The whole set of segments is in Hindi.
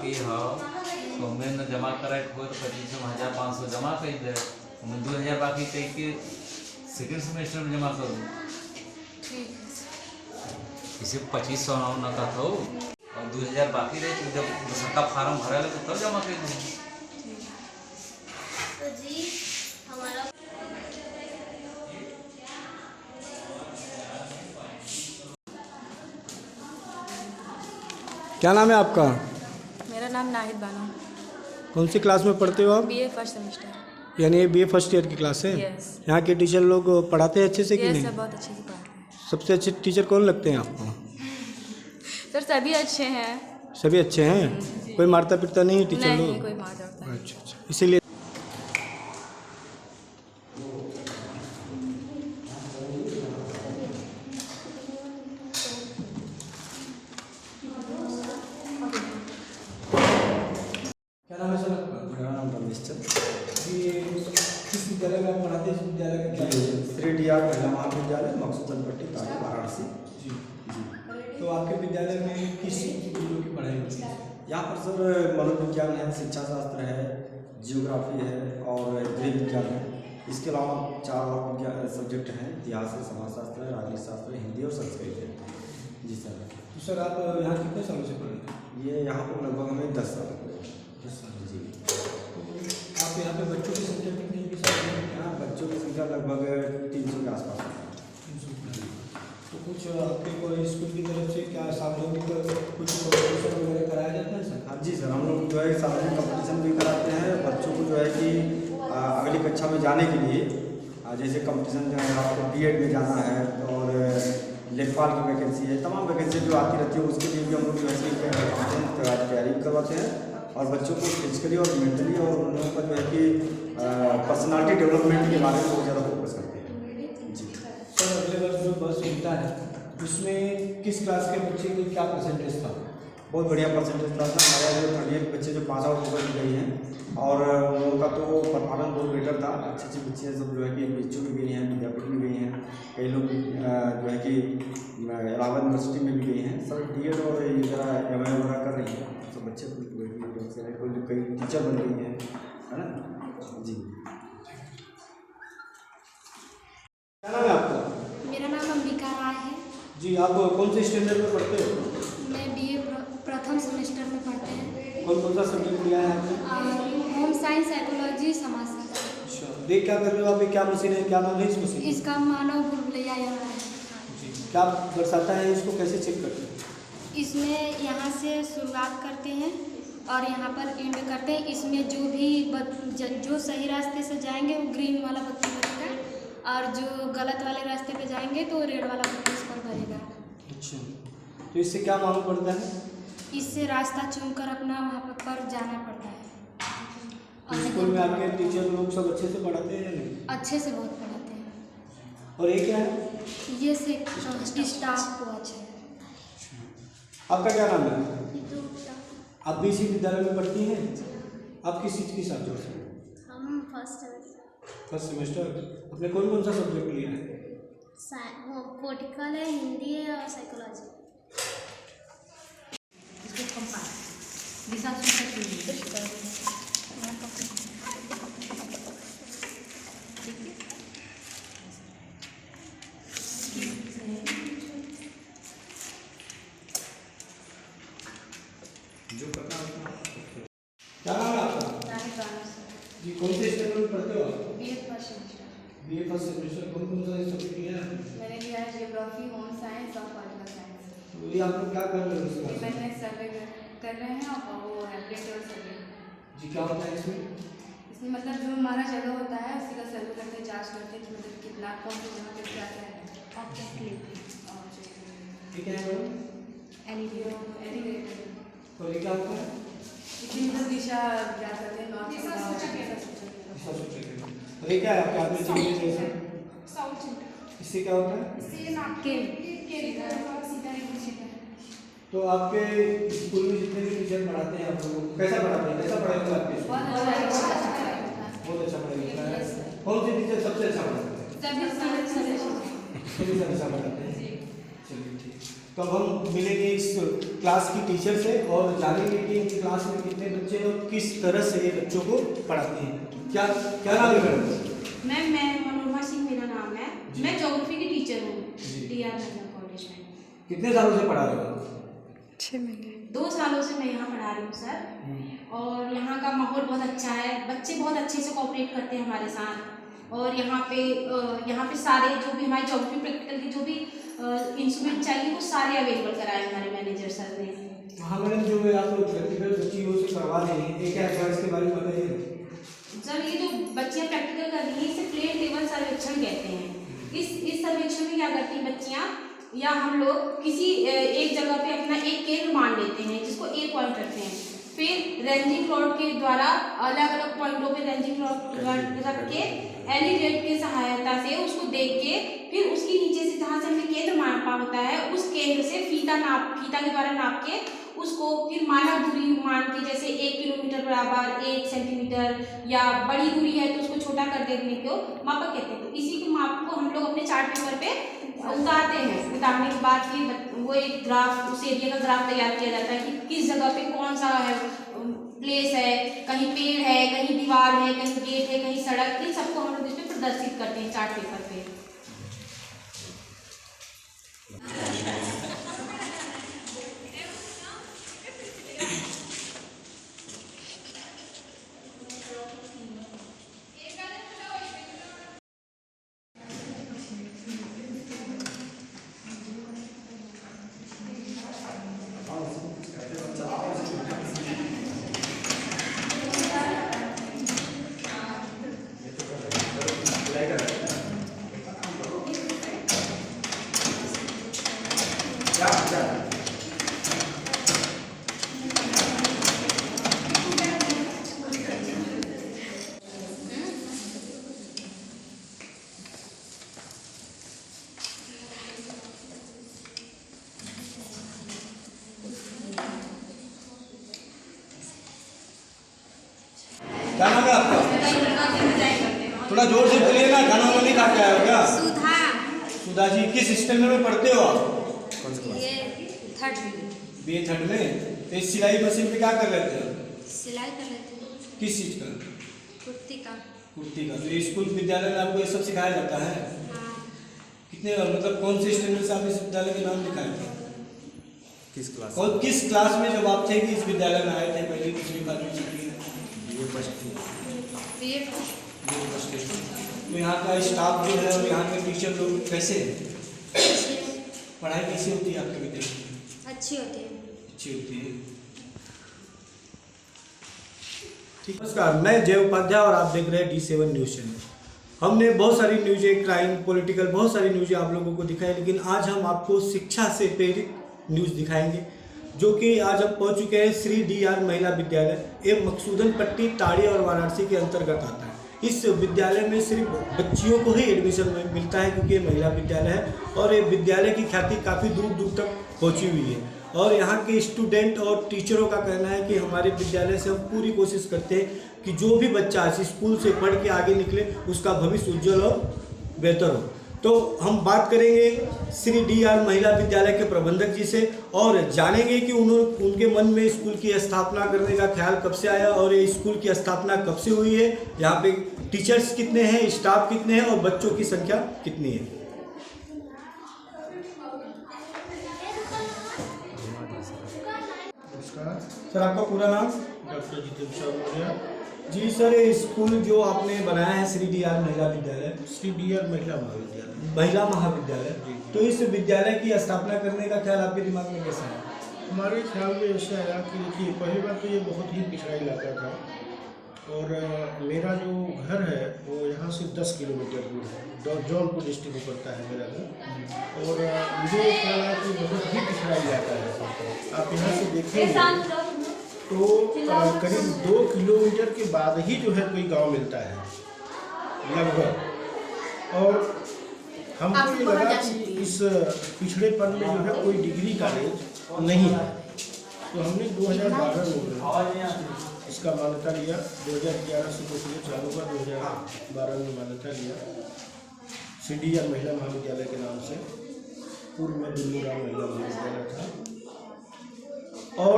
बाकी हो तो मैं न जमा कराए हो तो 25,500 जमा कर दे, मैं 2,000 बाकी कह के सेकेंड सेमेस्टर में जमा करूँ। ठीक है। इसे 2500 न का था और 2,000 बाकी रहे तो जब सबका फार्म भरा ले तो तब जमा कर दूँ। तो जी हमारा क्या नाम है आपका? मेरा नाम नाहिद बानो। कौन सी क्लास में पढ़ते हो आप? BA first semester. यानी ये बीए फर्स्ट ईयर की क्लास है? यस। यहाँ के टीचर लोग पढ़ाते हैं अच्छे से कि यस नहीं? सर, बहुत अच्छे से पढ़ाते हैं। सबसे अच्छे टीचर कौन लगते हैं आपको? सर सभी अच्छे हैं। सभी अच्छे हैं? कोई मारता पीटता नहीं है टीचर लोग? नहीं, कोई मारता पीटता नहीं। अच्छा अच्छा, इसीलिए क्या नाम है सर आपका? मेरा नाम रमेश चंद। ये किस विद्यालय में आप पढ़ाते हैं? इस विद्यालय का क्या है? श्री डी.आर. महिला महाविद्यालय मकसूदनपट्टी ताजा वाराणसी। जी जी। तो आपके विद्यालय में किस चीज़ों की पढ़ाई होती है? यहाँ पर सर मनोविज्ञान है, शिक्षा शास्त्र है, जियोग्राफी है और गृह विज्ञान है। इसके अलावा 4 और विज्ञान सब्जेक्ट हैं, इतिहास है, समाजशास्त्र है, राजनीति शास्त्र है, हिंदी और संस्कृत है। जी सर। तो सर आप यहाँ कितने सालों से पढ़ रहे हैं? ये यहाँ पर लगभग हमें 10 साल हो गए। 10 साल। जी। तो आप यहाँ पे बच्चों की संख्या कितनी है? यहाँ बच्चों की संख्या लगभग 300 के आसपास है। 300। तो कुछ आपके कोई स्कूल की तरफ से क्या सामूहिक कुछ कॉम्पिटिशन वगैरह कराया जाता है सर? हाँ जी सर, हम लोग जो है सामूहिक कंपटीशन भी कराते हैं बच्चों को जो है कि अगली कक्षा में जाने के लिए। जैसे कंपटीशन जो है आपको बीएड में जाना है और लेखपाल की वैकेंसी है, तमाम वैकेंसी जो आती रहती है उसके लिए भी हम लोग जो है तैयारी करवाते हैं और बच्चों को फिजिकली और मेंटली और उन लोगों का जो है कि पर्सनालिटी डेवलपमेंट के बारे में बहुत ज़्यादा फोकस करते हैं। जी सर, अगले वर्ष जो बस मिलता है उसमें किस क्लास के बच्चे की क्या परसेंटेज था? बहुत बढ़िया परसेंटेज था सर। हमारे जो 38 बच्चे जो पास आउट होकर गई हैं और उनका तो परफॉर्मेंस बहुत बेटर था। अच्छे अच्छे बच्चे सब जो है कि बीएचयू में गई हैं, विद्यापीठ में गई हैं, कई लोग जो है कि इलाहाबाद यूनिवर्सिटी में भी गई हैं। सब डीएड और ये वगैरह एमए वगैरह कर रही हैं। सब बच्चे कई टीचर बन गई हैं, है ना जी। क्या नाम है आपका? मेरा नाम अंबिका राय है। जी, आप कौन से स्टैंडर्ड में पढ़ते हो? मैं बीए प्रथम सेमेस्टर में पढ़ते हैं। कौन कौन सा सब्जेक्ट लिया है आपने? होम साइंस, साइकोलॉजी, समाजशास्त्र। अच्छा, देख क्या कर रहे हो आप? ये क्या मशीन है? क्या नाम है इस मशीन? इसका मानव भूलभुलैया यंत्र है। जी, क्या दर्शाता है? इसको कैसे चेक करते हैं? इसमें यहाँ से शुरुआत करते हैं और यहाँ पर एंड करते हैं। इसमें जो भी जो सही रास्ते से जाएंगे वो ग्रीन वाला बत्ती भरेगा और जो गलत वाले रास्ते पे जाएंगे तो रेड वाला बत्ती इस पर भरेगा। अच्छा, तो इससे क्या मालूम पड़ता है? इससे रास्ता चुनकर अपना वहाँ पर जाना पड़ता है। तो स्कूल में आपके टीचर लोग सब अच्छे से पढ़ाते हैं या नहीं? अच्छे से बहुत पढ़ाते हैं। और ये क्या है? ये से स्टाफ कोच है। आपका क्या नाम है? आप भी इसी विद्यालय में पढ़ती हैं? आप किस चीज़ की छात्र हैं? हम फर्स्ट सेमेस्टर। आपने कौन कौन सा सब्जेक्ट लिया है? पोलिटिकल है, हिंदी है और साइकोलॉजी। जो करना है क्या नाम है आपका? जी, कौन से स्टैंडर्ड में पढ़ते हो आप? BA first semester. BA first semester. कौन कौन सा सब्जेक्ट लिया है? मैंने लिया है जियोग्राफी, होम साइंस और पॉलिटिकल साइंस। तो ये आप लोग क्या कर रहे हो इस क्लास में? मैंने सर्वे कर रहे हैं और वो एप्लीकेशन सर्वे। जी, क्या होता है इसमें? इसमें मतलब जो हमारा जगह होता है उसी का सर्वे करते हैं, जांच करते हैं कि मतलब कितना कौन सी जगह पे क्या क्या है। ठीक है मैडम। एलिगेटर और ये क्या होता है? इसमें मतलब दिशा ज्ञात करते हैं, नॉर्थ दिशा सूचक है। और ये क्या है आपके हाथ में चिमनी जैसा? इससे क्या होता है? तो आपके स्कूल में जितने भी टीचर पढ़ाते हैं आप लोगों को कैसा पढ़ाते हैं? कैसा पढ़ाते हैं आपके स्कूल? बहुत अच्छा पढ़ाई होता है। कौन से टीचर सबसे अच्छा पढ़ाते हैं? सभी अच्छा पढ़ाते हैं। चलिए ठीक। तो अब हम मिलेंगे इस क्लास की टीचर से और जानेंगे कि इनकी क्लास में कितने बच्चे हैं और किस तरह से ये बच्चों को पढ़ाते हैं। क्या क्या नाम है मैडम? मैम मैं मनोरमा सिंह मेरा नाम है। जी। मैं ज्योग्राफी की टीचर हूँ जी। DR नगर कॉलेज में। कितने सालों से पढ़ा रहे हो? 6 महीने। 2 सालों से मैं यहाँ पढ़ा रही हूँ सर। और यहाँ का माहौल बहुत अच्छा है, बच्चे बहुत अच्छे से कोऑपरेट करते हैं हमारे साथ। और यहाँ पे सारे जो भी हमारे ज्योग्राफी प्रैक्टिकल के जो भी इंस्ट्रूमेंट चाहिए वो सारे अवेलेबल कराए हमारे मैनेजर सर ने। हाँ मैडम, जो आप प्रैक्टिकल बच्चियों से करवा रहे हैं, एक क्या इसके बारे में बताइए। सर ये जो बच्चियाँ प्रैक्टिकल कर रही हैं इसे प्लेन टेबल सर्वेक्षण कहते हैं। इस सर्वेक्षण में क्या करती हैं बच्चियाँ, या हम लोग किसी एक जगह पे अपना एक केंद्र मान लेते हैं जिसको A पॉइंट रखते हैं, फिर रेंजिंग रॉड के द्वारा अलग अलग पॉइंटों पे रेंजिंग रॉड रख के एलिवेट की सहायता से उसको देख के फिर उसके नीचे से जहाँ से हमने केंद्र मापा होता है उस केंद्र से फीता के द्वारा नाप के उसको फिर मानक दूरी मान के, जैसे 1 किलोमीटर बराबर 1 सेंटीमीटर, या बड़ी दूरी है तो उसको छोटा कर देने को मापक कहते हैं। तो इसी के माप को हम लोग अपने चार्ट पेपर पे उतारते हैं। उतारने के बाद फिर वो एक ग्राफ, उस एरिया का ग्राफ तैयार किया जाता है कि किस जगह पे कौन सा है प्लेस है, कहीं पेड़ है, कहीं दीवार है, कहीं गेट है, कहीं सड़क, इन सबको हम लोग इस पर प्रदर्शित करते हैं चार्ट पेपर पे। क्या नाम है आपका? थोड़ा जोर से बोलिए ना, खाना वाना नहीं खा के आए हो क्या? सुधा। सुधा जी, किस स्टैंडर्ड में पढ़ते हो आप? ये 3rd BA 3rd में। तो इस सिलाई मशीन पे क्या कर रहे थे? सिलाई कर रहे थे। किस चीज़ का? कुर्ती का। कुर्ती का। तो ये स्कूल विद्यालय में आपको ये सब सिखाया जाता है? हाँ। कितने मतलब कौन से स्टैंडर्ड से आप इस विद्यालय के नाम लिखाए थे? किस क्लास? और किस क्लास में जब आप थे कि इस विद्यालय में आए थे? पहली दूसरी पाँचवीं छठी? ये फर्स्ट ये तो यहाँ का स्टाफ जो है और यहाँ के टीचर लोग कैसे हैं? पढ़ाई कैसी होती है आपके विद्यालय में? अच्छी होती है। अच्छी होती है। ठीक, नमस्कार, मैं जय उपाध्याय और आप देख रहे हैं D7 न्यूज़ चैनल। हमने बहुत सारी न्यूज़ें, क्राइम, पॉलिटिकल, बहुत सारी न्यूज़ें आप लोगों को दिखाई, लेकिन आज हम आपको शिक्षा से प्रेरित न्यूज़ दिखाएंगे, जो कि आज हम पहुंच चुके हैं श्री DR महिला विद्यालय। ये मकसूदन पट्टी, ताड़ी और वाराणसी के अंतर्गत आता है। इस विद्यालय में सिर्फ बच्चियों को ही एडमिशन मिलता है, क्योंकि ये महिला विद्यालय है और ये विद्यालय की ख्याति काफ़ी दूर दूर तक पहुंची हुई है। और यहाँ के स्टूडेंट और टीचरों का कहना है कि हमारे विद्यालय से हम पूरी कोशिश करते हैं कि जो भी बच्चा इस स्कूल से पढ़ के आगे निकले उसका भविष्य उज्जवल और बेहतर हो। तो हम बात करेंगे श्री DR महिला विद्यालय के प्रबंधक जी से और जानेंगे कि उनके मन में स्कूल की स्थापना करने का ख्याल कब से आया और ये स्कूल की स्थापना कब से हुई है, यहाँ पे टीचर्स कितने हैं, स्टाफ कितने हैं और बच्चों की संख्या कितनी है। नमस्कार सर, आपका पूरा नाम? डॉक्टर जितेंद्र मौर्य। जी सर, ये स्कूल जो आपने बनाया है श्री DR महिला विद्यालय, श्री DR महिला महाविद्यालय, महिला महाविद्यालय, तो इस विद्यालय की स्थापना करने का ख्याल आपके दिमाग में कैसा है? हमारे ख्याल में ऐसा आया कि देखिए, पहली बात तो ये बहुत ही पिछड़ा इलाका था और मेरा जो घर है वो यहाँ से 10 किलोमीटर दूर है, जौनपुर डिस्ट्रिक्ट में पड़ता है मेरा घर। और मुझे ख्याल आया कि बहुत ही पिछड़ा इलाका है। आप यहाँ से देखेंगे तो करीब 2 किलोमीटर के बाद ही जो है कोई गांव मिलता है लगभग। और हमको ये लगा कि इस पिछड़ेपन में जो है कोई डिग्री कॉलेज नहीं है, तो हमने 2012 में इसका मान्यता लिया। 2011 से प्रक्रिया चालू हुआ, 2012 में मान्यता लिया श्री DR महिला महाविद्यालय के नाम से। पूर्व में दुर्गुराम महिला महाविद्यालय था। और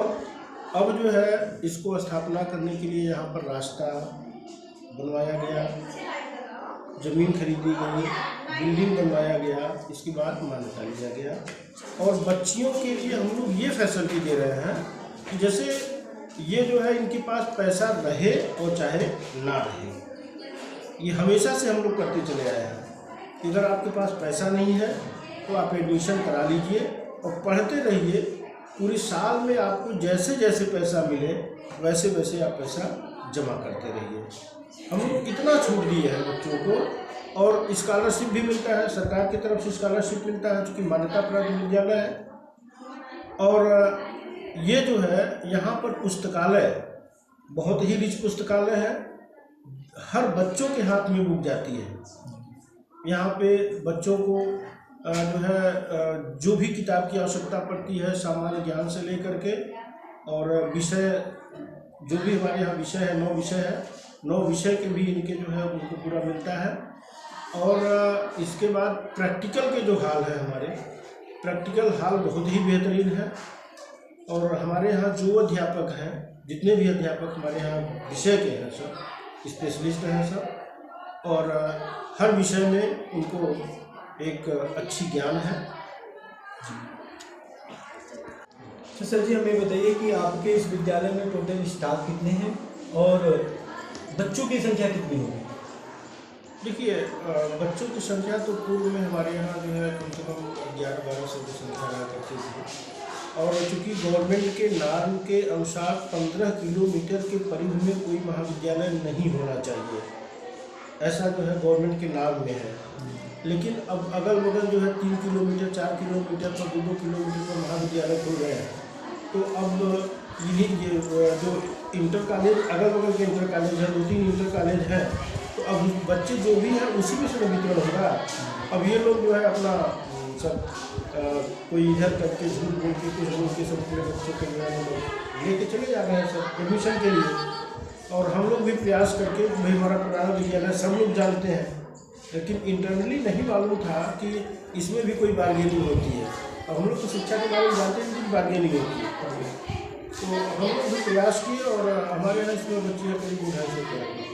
अब जो है इसको स्थापना करने के लिए यहाँ पर रास्ता बनवाया गया, ज़मीन खरीदी गई, बिल्डिंग बनवाया गया, इसके बाद मान्यता लिया गया। और बच्चियों के लिए हम लोग ये फैसिलिटी दे रहे हैं कि जैसे ये जो है इनके पास पैसा रहे और चाहे ना रहे, ये हमेशा से हम लोग करते चले आए हैं कि अगर आपके पास पैसा नहीं है तो आप एडमिशन करा लीजिए और पढ़ते रहिए। पूरे साल में आपको जैसे जैसे पैसा मिले वैसे वैसे आप पैसा जमा करते रहिए। हम लोग इतना छूट दिए हैं बच्चों को। और स्कॉलरशिप भी मिलता है, सरकार की तरफ से स्कॉलरशिप मिलता है, चूँकि मान्यता प्राप्त विद्यालय है। और ये जो है यहाँ पर पुस्तकालय बहुत ही रिच पुस्तकालय है, हर बच्चों के हाथ में बुक जाती है। यहाँ पे बच्चों को जो है जो भी किताब की आवश्यकता पड़ती है, सामान्य ज्ञान से लेकर के और विषय जो भी हमारे यहाँ विषय है, 9 विषय है, 9 विषय के भी इनके जो है उनको पूरा मिलता है। और इसके बाद प्रैक्टिकल के जो हाल है, हमारे प्रैक्टिकल हाल बहुत ही बेहतरीन है। और हमारे यहाँ जो अध्यापक हैं, जितने भी अध्यापक हमारे यहाँ विषय के हैं, सब स्पेशलिस्ट हैं सब, और हर विषय में उनको एक अच्छी ज्ञान है। तो सर जी हमें बताइए कि आपके इस विद्यालय में टोटल स्टाफ कितने हैं और बच्चों की संख्या कितनी होगी? देखिए, बच्चों की संख्या तो पूर्व में हमारे यहाँ जो है कम से कम 11-1200 की संख्या रहा करती थी। और चूँकि गवर्नमेंट के नॉर्म के अनुसार 15 किलोमीटर के परिधि में कोई महाविद्यालय नहीं होना चाहिए, ऐसा जो है गवर्नमेंट के नॉर्म में है। लेकिन अब अगल बगल जो है 3 किलोमीटर 4 किलोमीटर पर 2-2 किलोमीटर पर महाविद्यालय खुल गए हैं। तो अब ये जो इंटर कॉलेज, अगल बगल के इंटर कॉलेज है, 2-3 इंटर कॉलेज हैं, तो अब बच्चे जो भी हैं उसी में से वितरण होगा। अब ये लोग जो है अपना सब कोई इधर करके झूठ बोल के कुछ बोल के सब पूरे बच्चों के लेके चले जा रहे हैं सब एडमिशन के लिए। और हम लोग भी प्रयास करके, भाई हमारा पुराना विद्यालय सब लोग जानते हैं, लेकिन इंटरनली नहीं मालूम था कि इसमें भी कोई बार्गेनिंग होती है। अब हम लोग तो शिक्षा के बारे में जानते हैं कि बार्गेनिंग होती है, तो हम लोग भी प्रयास किए और हमारे यहाँ इसमें बच्चे करीब 250 के।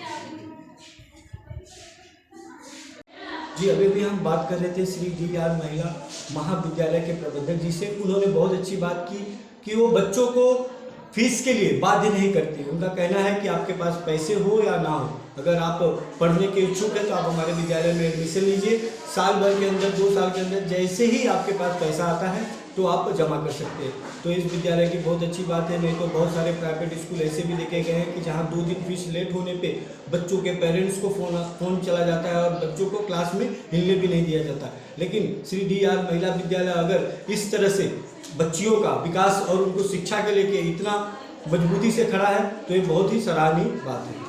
जी अभी भी हम बात कर रहे थे श्री DR महिला महाविद्यालय के प्रबंधक जी से। उन्होंने बहुत अच्छी बात की कि वो बच्चों को फीस के लिए बाध्य नहीं करती। उनका कहना है कि आपके पास पैसे हो या ना हो, अगर आप पढ़ने के इच्छुक हैं तो आप हमारे विद्यालय में एडमिशन लीजिए। साल भर के अंदर, 2 साल के अंदर जैसे ही आपके पास पैसा आता है तो आप जमा कर सकते हैं। तो इस विद्यालय की बहुत अच्छी बात है। नहीं तो बहुत सारे प्राइवेट स्कूल ऐसे भी देखे गए हैं कि जहाँ 2 दिन फीस लेट होने पे बच्चों के पेरेंट्स को फ़ोन चला जाता है और बच्चों को क्लास में हिलने भी नहीं दिया जाता। लेकिन श्री DR महिला विद्यालय अगर इस तरह से बच्चियों का विकास और उनको शिक्षा के लेके इतना मजबूती से खड़ा है तो ये बहुत ही सराहनीय बात है।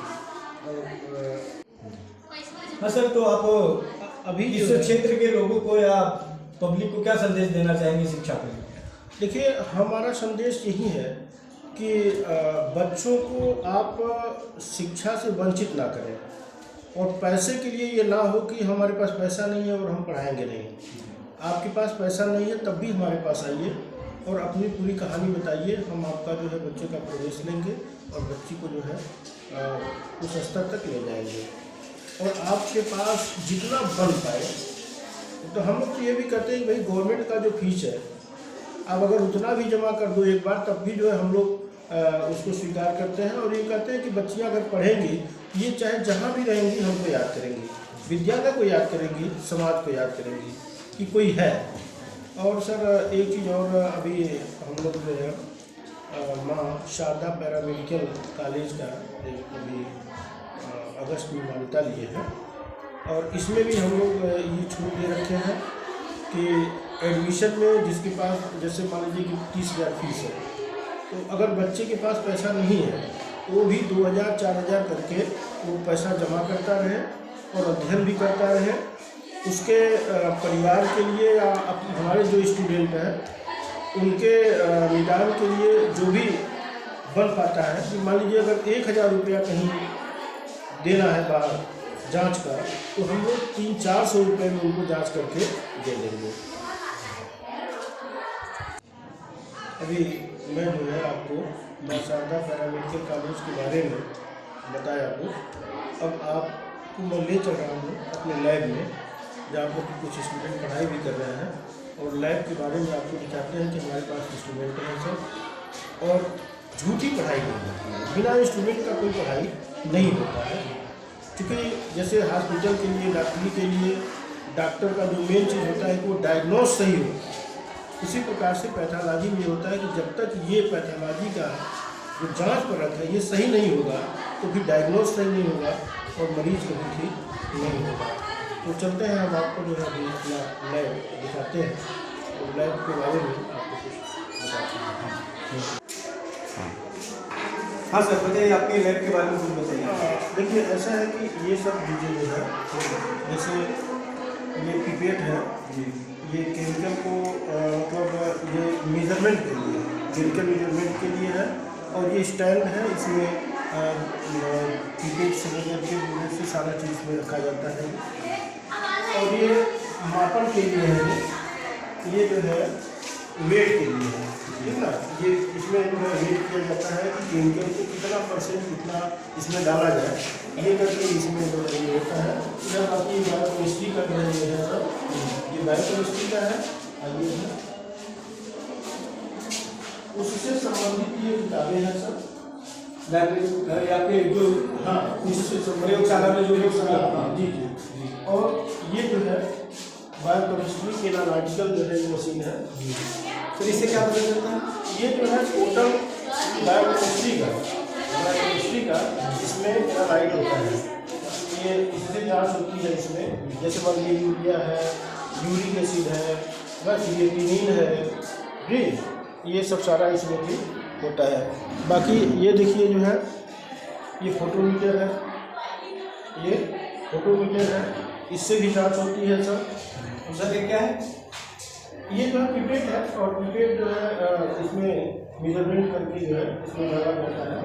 हाँ सर, तो आप अभी इस क्षेत्र के लोगों को या पब्लिक को क्या संदेश देना चाहेंगे शिक्षा के लिए? देखिए, हमारा संदेश यही है कि बच्चों को आप शिक्षा से वंचित ना करें, और पैसे के लिए ये ना हो कि हमारे पास पैसा नहीं है और हम पढ़ाएंगे नहीं। आपके पास पैसा नहीं है तब भी हमारे पास आइए और अपनी पूरी कहानी बताइए। हम आपका जो है बच्चे का प्रवेश लेंगे और बच्ची को जो है उस स्तर तक ले जाएंगे। और आपके पास जितना बन पाए, तो हम लोग तो ये भी कहते हैं कि भाई गवर्नमेंट का जो फीस है, आप अगर उतना भी जमा कर दो एक बार, तब भी जो है हम लोग उसको स्वीकार करते हैं। और ये कहते हैं कि बच्चियां अगर पढ़ेंगी, ये चाहे जहाँ भी रहेंगी हमको याद करेंगी, विद्यालय को याद करेंगी, समाज को याद करेंगी कि कोई है। और सर एक चीज़ और, अभी हम लोग जो है माँ शारदा पैरामेडिकल कॉलेज का एक अभी अगस्त में मान्यता लिए हैं, और इसमें भी हम लोग ये छूट दे रखे हैं कि एडमिशन में जिसके पास, जैसे मान लीजिए कि 30,000 फीस है, तो अगर बच्चे के पास पैसा नहीं है तो वो भी 2,000-4,000 करके वो पैसा जमा करता रहे और अध्ययन भी करता रहे। उसके परिवार के लिए या हमारे जो स्टूडेंट हैं उनके निदान के लिए जो भी बन पाता है, कि मान लीजिए अगर 1,000 रुपया कहीं देना है बाहर जांच का, तो हम लोग 300-400 रुपये में उनको जांच करके दे देंगे। अभी मैं जो है आपको मां शारदा पैरामेडिकल कॉलेज के बारे में बताया हूँ। अब आपको मैं ले चल रहा हूँ अपने लैब में, जहाँ पर कुछ स्टूडेंट पढ़ाई भी कर रहे हैं, और लैब के बारे में आपको दिखाते हैं कि हमारे पास इंस्ट्रूमेंट हैं सब, और झूठी पढ़ाई नहीं होती है, बिना इंस्ट्रूमेंट का कोई पढ़ाई नहीं होता है। क्योंकि जैसे हॉस्पिटल के लिए, डॉक्टरी के लिए डॉक्टर का जो मेन चीज़ होता है कि वो डायग्नोज सही हो, उसी प्रकार से पैथोलॉजी में होता है कि जब तक ये पैथोलॉजी का जो जांच परख है ये सही नहीं होगा तो फिर डायग्नोज सही नहीं होगा और मरीज को भी ठीक नहीं होगा। तो चलते हैं, हम आपको जो है अभी अपना लैब दिखाते हैं और लैब के बारे में आपको कुछ बताते हैं। हाँ सर, बताइए आपके लैब के बारे में कुछ बताइए। देखिए, ऐसा है कि ये सब चीज़ें जो है, जैसे ये पिपेट है, ये केमिकल को मतलब ये मेजरमेंट के लिए, केमिकल मेजरमेंट के लिए है, और ये स्टैंड है, इसमें पिपेट से लेकर के से सारा चीज़ इसमें रखा जाता है, और ये मापन के लिए है, ये जो है वेट के लिए है, ठीक ना। ये इसमें जो है वेट किया जाता है कि केमिकल को कितना परसेंट कितना इसमें डाला जाए, ये करके इसमें जो है ये होता है। इधर बाकी बायोकेमिस्ट्री का जो है ये है सर, ये बायोकेमिस्ट्री का है, और ये है उससे संबंधित ये किताबें हैं सर, लाइब्रेरी आपके जो, हाँ उससे प्रयोगशाला में जो जी जी। और ये जो है बायोकेमिस्ट्री के एनालिटिकल जो है ये मशीन है। सर इससे क्या पता चलता है? ये जो है टोटल बायोकेमिस्ट्री का इसमें एनालाइट होता है, ये इससे जांच होती है इसमें, जैसे मान लीजिए यूरिया है, यूरिक एसिड है, बस ये क्रीनीन है जी, ये सब सारा इसमें भी होता है। बाकी ये देखिए जो है ये फोटोमीटर है, ये फोटोमीटर है, इससे भी जांच होती है सर। सर ये क्या है? ये जो है पिपेट है, और पिपेट जो है इसमें मेजरमेंट करके जो है इसमें डाला जाता है।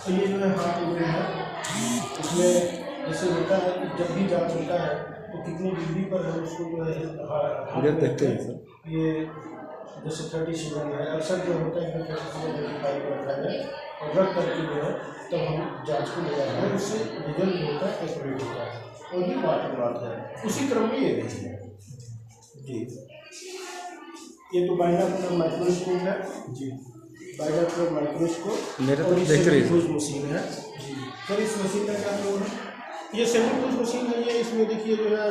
तो ये जो है हाथ में है, इसमें जैसे होता है कि जब भी जांच होता है तो कितनी डिग्री पर है उसको जो है देखते हैं सर, ये जैसे 37 है, अक्सर जो होता है 37 पर रखा है, और रख करके जो है तब हम जांच को ले जाते हैं, उससे रिजल्ट जो होता है एक्यूरेट होता है, और ये बात है। उसी क्रम में ये देखिए जी, ये तो बाइनोकुलर माइक्रोस्कोप है जी, बाइनोकुलर माइक्रोस्कोप मेरे तो और देख रहे सेंट्रीफ्यूज मशीन है जी। सर इस मशीन का क्या प्रयोग है? ये सेंट्रीफ्यूज मशीन है, ये इसमें देखिए जो है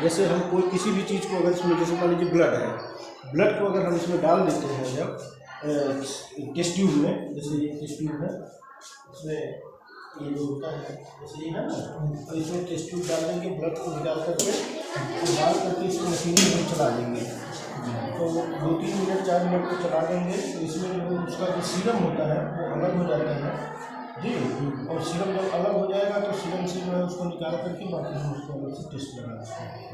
जैसे हम कोई किसी भी चीज़ को अगर इसमें, जैसे मान लीजिए ब्लड है, ब्लड को अगर हम इसमें डाल देते हैं जब टेस्ट ट्यूब में, जैसे ये टेस्ट ट्यूब है, इसमें ये जो होता है जैसे ये है ना, और इसमें टेस्ट ट्यूब डाल देंगे, ब्लड को डाल करके डाल करके इसको मशीन में चला देंगे, तो 2-3 मिनट 4 मिनट को चला देंगे, तो इसमें जो उसका जो सीरम होता है वो अलग हो जाता है जी, और सीरम जब अलग हो जाएगा तो सीरम से जो है उसको निकाल करके बाकी हम उसको अलग से टेस्ट लगा देते हैं।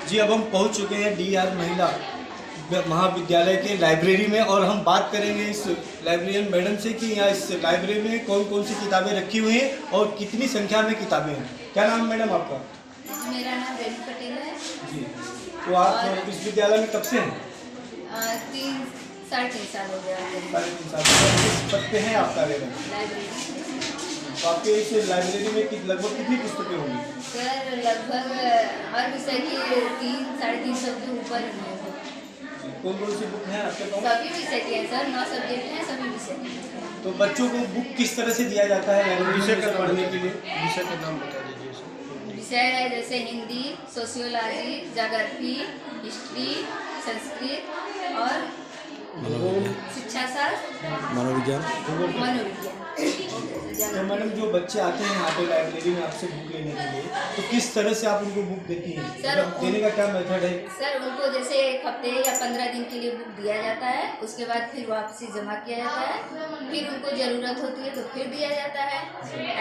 जी अब हम पहुंच चुके हैं DR महिला महाविद्यालय के लाइब्रेरी में, और हम बात करेंगे इस लाइब्रेरियन मैडम से कि यहाँ इस लाइब्रेरी में कौन कौन सी किताबें रखी हुई हैं और कितनी संख्या में किताबें हैं। क्या नाम मैडम आपका? मेरा नाम रेणु पटेल है जी। तो आप इस विद्यालय में कब से हैं? 3-3.5 साल हो गया है। 3.5 साल। किस पद पे हैं आप कार्यरत? लाइब्रेरी तो आपके इस लाइब्रेरी में लगभग कितनी पुस्तकें होंगी? सर लगभग हर विषय की 300-350 के ऊपर ही है। कौन कौन सी बुक हैं आपके पास? सभी विषय की है सर, 9 सब्जेक्ट हैं, सभी विषय की हैं। तो बच्चों को बुक किस तरह से दिया जाता है लाइब्रेरी विषय का में पढ़ने के लिए? विषय का नाम बता दीजिए सर। विषय है जैसे Hindi, sociology, geography, history, Sanskrit और शिक्षा शास्त्र, मनोविज्ञान। तो मैडम जो बच्चे आते हैं यहाँ पे लाइब्रेरी में आपसे बुक लेने के लिए, तो किस तरह से आप उनको बुक देती हैं? सर, देने का क्या मेथड है? सर उनको जैसे 1 हफ्ते या 15 दिन के लिए बुक दिया जाता है, उसके बाद फिर वापसी जमा किया जाता है, फिर उनको ज़रूरत होती है तो फिर दिया जाता है।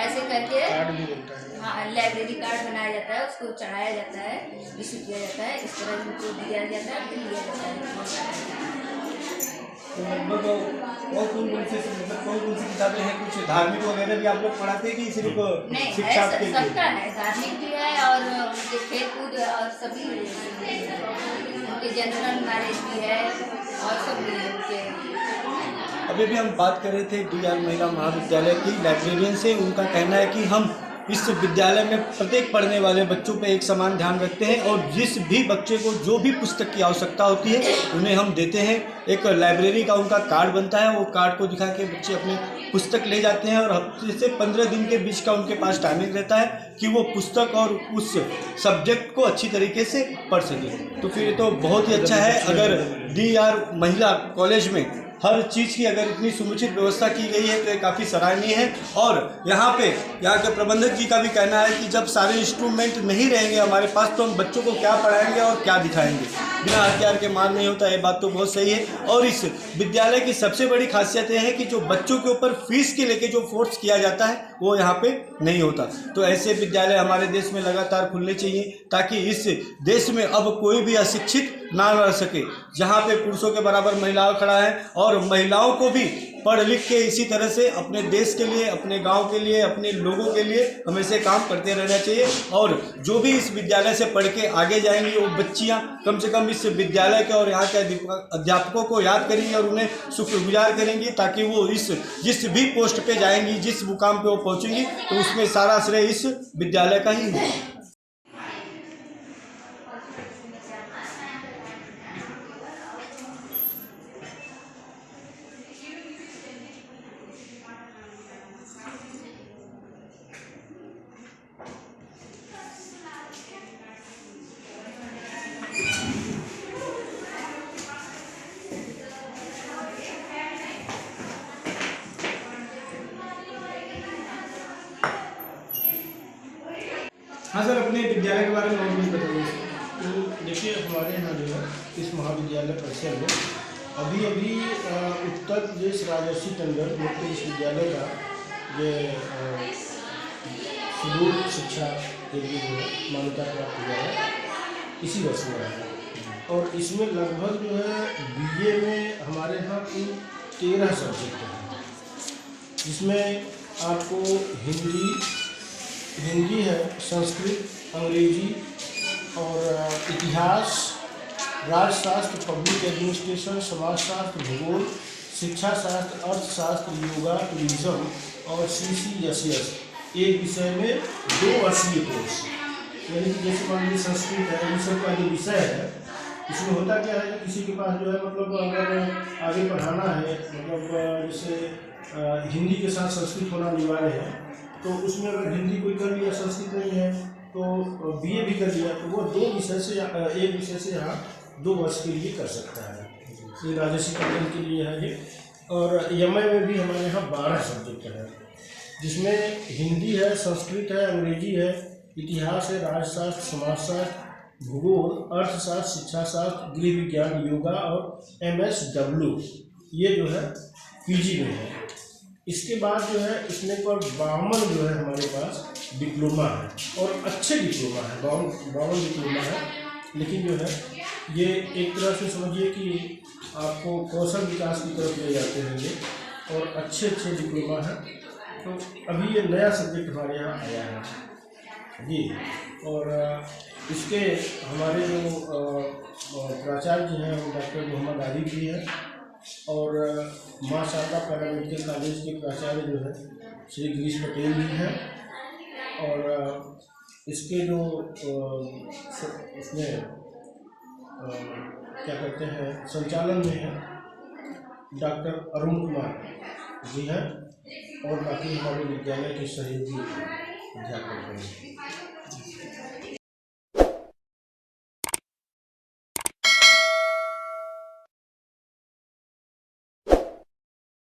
ऐसे करके कार्ड भी बनता है। हाँ, लाइब्रेरी कार्ड बनाया जाता है, उसको चढ़ाया जाता है, इशू किया जाता है, इस तरह उनको दिया जाता है, फिर लिया जाता है। तो लगभग और कौन कौन सी किताबें हैं? कुछ धार्मिक वगैरह भी आप लोग पढ़ाते हैं कि सिर्फ नहीं शिक्षा है, के लिए? सबका है, धार्मिक भी है और उनके खेल कूद और सभी, उनके जनरल नॉलेज भी है और सब भी है उनके। अभी भी हम बात कर रहे थे DR महिला महाविद्यालय की लाइब्रेरियन से। उनका कहना है कि हम इस विद्यालय में प्रत्येक पढ़ने वाले बच्चों पे एक समान ध्यान रखते हैं और जिस भी बच्चे को जो भी पुस्तक की आवश्यकता होती है उन्हें हम देते हैं। एक लाइब्रेरी का उनका कार्ड बनता है, वो कार्ड को दिखा के बच्चे अपने पुस्तक ले जाते हैं और हफ्ते से 15 दिन के बीच का उनके पास टाइमिंग रहता है कि वो पुस्तक और उस सब्जेक्ट को अच्छी तरीके से पढ़ सके। तो फिर ये तो बहुत ही अच्छा है। अगर DR महिला कॉलेज में हर चीज़ की अगर इतनी समुचित व्यवस्था की गई है तो ये काफ़ी सराहनीय है। और यहाँ के प्रबंधक जी का भी कहना है कि जब सारे इंस्ट्रूमेंट नहीं रहेंगे हमारे पास तो हम बच्चों को क्या पढ़ाएंगे और क्या दिखाएंगे। बिना हथियार के मार नहीं होता, ये बात तो बहुत सही है। और इस विद्यालय की सबसे बड़ी खासियत यह है कि जो बच्चों के ऊपर फीस के लेके जो फोर्स किया जाता है वो यहाँ पे नहीं होता। तो ऐसे विद्यालय हमारे देश में लगातार खुलने चाहिए ताकि इस देश में अब कोई भी अशिक्षित ना रह सके। जहाँ पे पुरुषों के बराबर महिलाएं खड़ा है और महिलाओं को भी पढ़ लिख के इसी तरह से अपने देश के लिए, अपने गांव के लिए, अपने लोगों के लिए हमेशा काम करते रहना चाहिए। और जो भी इस विद्यालय से पढ़ के आगे जाएंगी वो बच्चियां कम से कम इस विद्यालय के और यहाँ के अध्यापकों को याद करेंगी और उन्हें शुक्रगुजार करेंगी ताकि वो जिस भी पोस्ट पे जाएंगी, जिस मुकाम पे वो पहुँचेंगी तो उसमें सारा श्रेय इस विद्यालय का ही है। हाँ सर, अपने विद्यालय के बारे में और कुछ बताइए। तो देखिए हमारे यहाँ जो है इस महाविद्यालय परिसर में अभी उत्तर प्रदेश राजर्षि टंडन मुक्त विश्वविद्यालय का ये सुदूर शिक्षा के लिए जो है मान्यता प्राप्त हुआ है, इसी वर्ष में है। और इसमें लगभग जो है BA में हमारे यहाँ कुल 13 सब्जेक्ट हैं, जिसमें आपको हिंदी है, संस्कृत, अंग्रेजी और इतिहास, राजशास्त्र, पब्लिक एडमिनिस्ट्रेशन, समाजशास्त्र, भूगोल, शिक्षा शास्त्र, अर्थशास्त्र, योगा, टूरिज्म और CCSS एक विषय में 2 वर्षीय कोर्स। यानी कि जैसे मान लीजिए संस्कृत है, इन सब का जो विषय है इसमें होता क्या है कि किसी के पास जो है मतलब अगर आगे पढ़ाना है, मतलब जैसे हिंदी के साथ संस्कृत होना अनिवार्य है, तो उसमें अगर हिंदी कोई कर लिया, संस्कृत नहीं है तो BA भी कर लिया, तो वो 2 विषय से एक विषय से यहाँ 2 वर्ष के लिए कर सकता है। ये राजर्षि टंडन के लिए है ये। और MA में भी हमारे यहाँ 12 सब्जेक्ट हैं, जिसमें हिंदी है, संस्कृत है, अंग्रेजी है, इतिहास है, राजशास्त्र, समाजशास्त्र, भूगोल, अर्थशास्त्र, शिक्षा शास्त्र, गृह विज्ञान, योगा और MSW ये जो है PG में है। इसके बाद जो है इसमें पर 52 जो है हमारे पास डिप्लोमा है और अच्छे डिप्लोमा है, 52 डिप्लोमा है। लेकिन जो है ये एक तरह से समझिए कि आपको कौशल विकास की तरफ ले जाते हैं ये, और अच्छे डिप्लोमा है। तो अभी ये नया सब्जेक्ट हमारे यहाँ आया है जी। और इसके हमारे जो प्राचार्य जी हैं वो डॉक्टर मोहम्मद आरिफ जी हैं, और माँ शारदा पैरामेडिकल कॉलेज के प्राचार्य जो है श्री गिरीश पटेल जी हैं। और इसके जो उसमें क्या कहते हैं संचालन में है डॉक्टर अरुण कुमार जी हैं और बाकी हमारे विद्यालय के सहयोगी अध्यापक हैं।